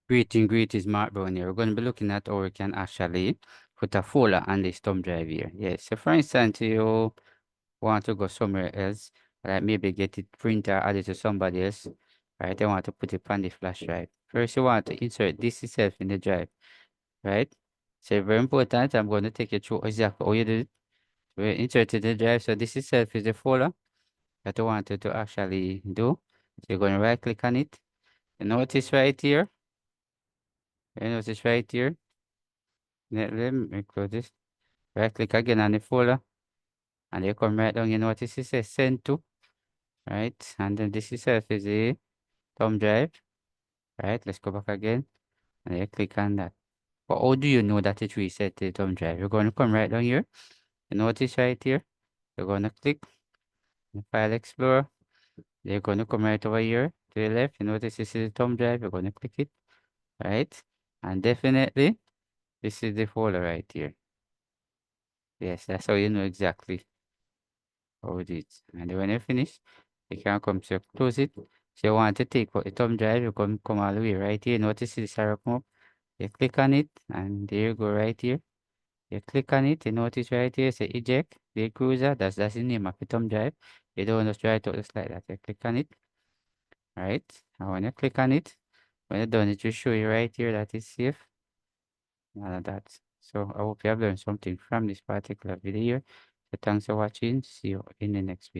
Greetings, Mark Brown here. We're going to be looking at how we can actually put a folder on this thumb drive here. Yes, so for instance, you want to go somewhere else, like maybe get it printer, add it to somebody else, right? They want to put it on the flash drive. First, you want to insert this itself in the drive, right? So very important, I'm going to take you through exactly how you do it. We inserted the drive, so this itself is the folder that you wanted to actually do. So you're going to right click on it. You notice right here, let me close this. Right click again on the folder and you come right down. You notice it says send to, right? And then this itself is a thumb drive, right? Let's go back again and you click on that. But how do you know that it reset the thumb drive? You're going to come right down here. You notice right here, you're going to click the File Explorer. You're going to come right over here to the left. You notice this is the thumb drive. You're going to click it, right? And definitely, this is the folder right here. Yes, that's how you know exactly how it is. And when you finish, you can come to close it. So you want to take out the thumb drive, you come all the way right here. Notice this arrow come up. You click on it, and there you go right here. You click on it, you notice right here, say eject the cruiser. That's the name of the thumb drive. You don't want to try it out just like that. You click on it, right? And when you click on it, when you're done, it will show you right here that it's safe. All of that. So I hope you have learned something from this particular video. So thanks for watching. See you in the next video.